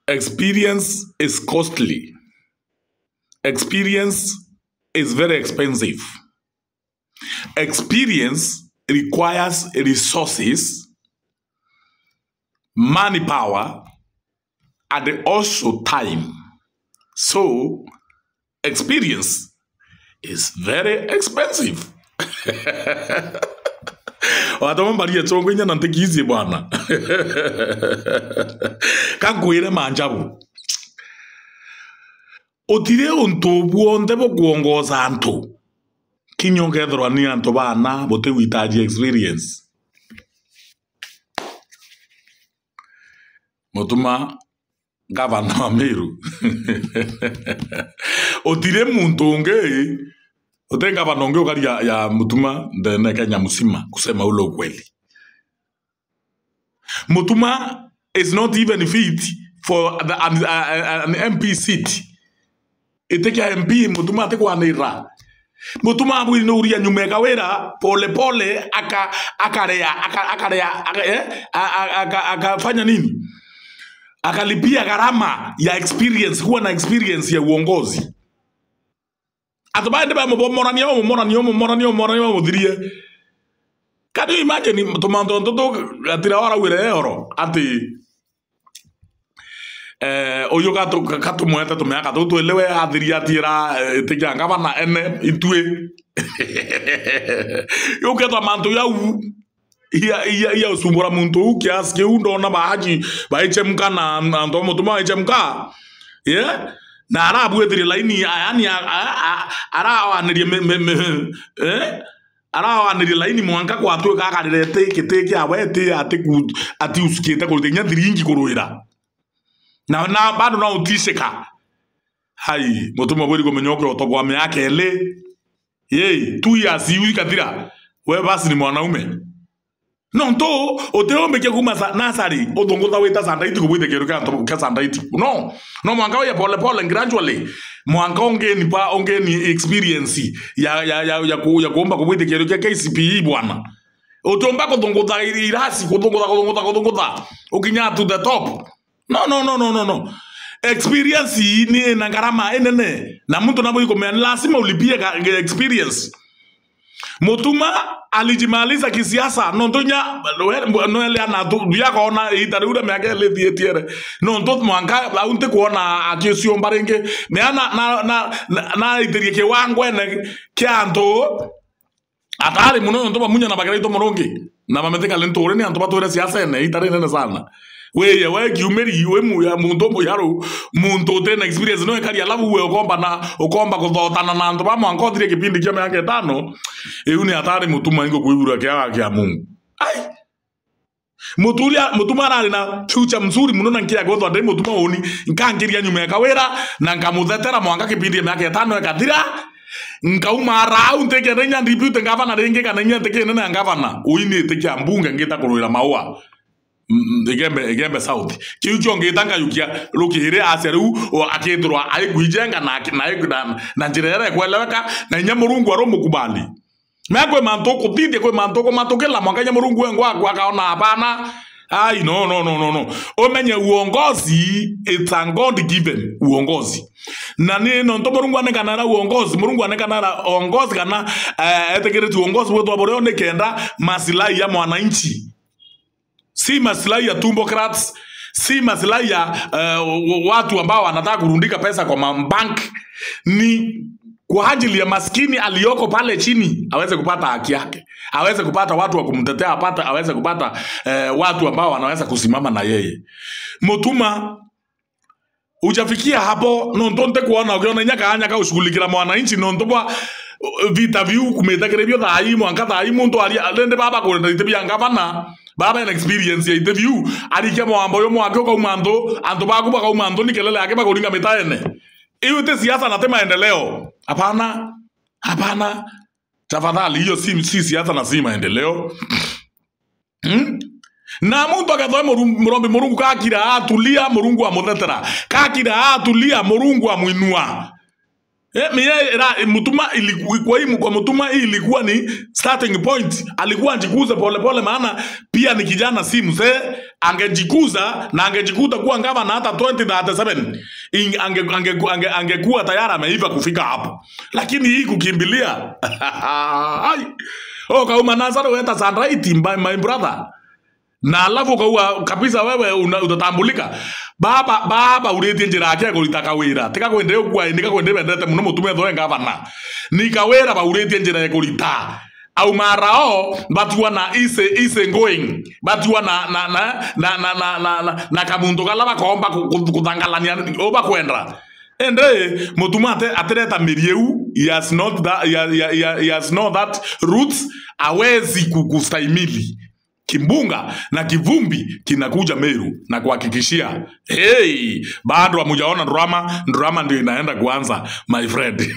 experience is costly. Experience is very expensive. Experience requires resources, manpower, and also time. So, experience is very expensive. Watu mbali chongo nya nantekizi bwana. Kakwire manjabu. Otire ontobu ontebo kuongoza anto. Kinyongethro ni anto bana bote witaji experience. Motuma gavana wa Meru. Otire muntonge otenga gavana ukali ya Mutuma ndene Kenya musima kusema ule ukweli. Mutuma is not even fit for an MP seat. Iteke MP Mutuma atekwanira. Mutuma abu inuria nyumeka wera pole pole akafanya nini? Akalipia gharama ya experience, huwa na experience ya uongozi. Atubaende ba moraniyo mudhirie. Can you imagine tomanto toto atira ora wire oro ati oyo katu mwete to meaka to elewe adhiria tira tega ngavana ene itue. Yo keto manto ya u iya usumbura muntu kiasi ke undona bahaji ba HMK na ndo Mutuma HMK. Yeah? Na arabu edire laini yani arawa anirie laini mwanka kwa tu kakarete kiteke awete ati usikete ko tenya diringi kuruira na bado na utisheka hai Mutuma bori gomenyokro otogwa me yake ele ye tu ya siwi kadira we basi ni mwanaume no nto oteombe ke kuma nasari odongoza weta sandaiti kubwite keruka ka sandaiti no mwanka ya pole gradually mwanka ongeni experience ya kuomba kubwite keruka KCPE bwana otomba kodongoza irasi kodongoza ukinya to the top no experience ni na gharama enene na mtu nabo komea lazima ulipie experience. Mutuma alijimaliza kisiasa nontonya noele ana ya kona itaruda meake le dietiere nontot mwanka launte kuona akisio mbarenge me na iterie ke wangwe ne kyanto atali muno ntoba munya na bagaraito moronge na bameteka lentore ni antoba tore siasa ne itare ne sana we kiumeri we mu ya muntu moyaro muntu tena experience no ekari alafu we okomba kuthotana na antu bamwe ankothire kipindi kia miaka 5 euni atari Mutuma ingo kuibura kia Mungu ai Mutuma ari na future mzuri muno na nkia gothwa ndai Mutuma oni nkangiria nyuma ya kawera na nkamuthetera mwanga kipindi miaka 5 ekathira nkauma rau nteke renya ndipute ngavana renge kana nya nteke nene ngavana uini nteke ambunga ngita kuruira maua Egembe South. Kiu ngitanga yukia rukihire aseru o akithirwa aiguijenga na njirere kweleweka na nya Murungu aromukubali. Mekwe mantoko tinde kwe mantoko matokela mwanga nya Murungu engwa akaona hapana. Ai no. Omenye uongozi it's a God given uongozi. Na ni no nto Murungu anekana na uongozi, Murungu anekana na uongozi kana etegereti uongozi wetu abore onekenda maslahi ya mwananchi. Si maslahi ya tumbokrats, si maslahi ya watu ambao wanataka kurundika pesa kwa mabank, ni kwa ajili ya maskini aliyoko pale chini aweze kupata haki yake, aweze kupata watu wa kumtetea, aweze kupata watu ambao wanaweza kusimama na yeye. Mutuma ujafikia hapo nontonte kuona ukiona nyaka ushughulikira mwananchi nontoba vita viu kumetegerebyo thai mwanka thai muntu alende baba kurenda itebya ngavana baba ina experience ya interview alikia mwambo yo mwake kwa umando anto baku baka umando nikelele yake bakuringa mitaene hiyo te siasa na tema endeleo hapana tafadhali hiyo si siasa na si maendeleo na muntu akathoe murombe Murungu kakira atulia Murungu amuthetera kakira atulia Murungu amwinua Mutuma ilikuwa kwa Mutuma ilikuwa ni starting point. Alikuwa anjikuze pole pole maana pia ni kijana si mzee, angejikuza na angejikuta kuwa ngava na hata 2037 angekuwa tayari ameiva kufika hapo, lakini hii kukimbilia kauma Nazaro weta sanraiti my brother, na alafu kaua kabisa wewe utatambulika baba ureti njira yake kulitaka wira tika kwende kwa ndika kwende bendete muno mutume thoe ngavana nikawera ba ureti njira yake kulita au marao batuwa na ise going batuwa na kamuntu kala bakomba kutangalania oba kwenda ende mutumate atereta mirieu he has not that roots awezi kustahimili kimbunga na kivumbi kinakuja Meru, na kuhakikishia bado hamujaona drama ndio inaenda kuanza my friend.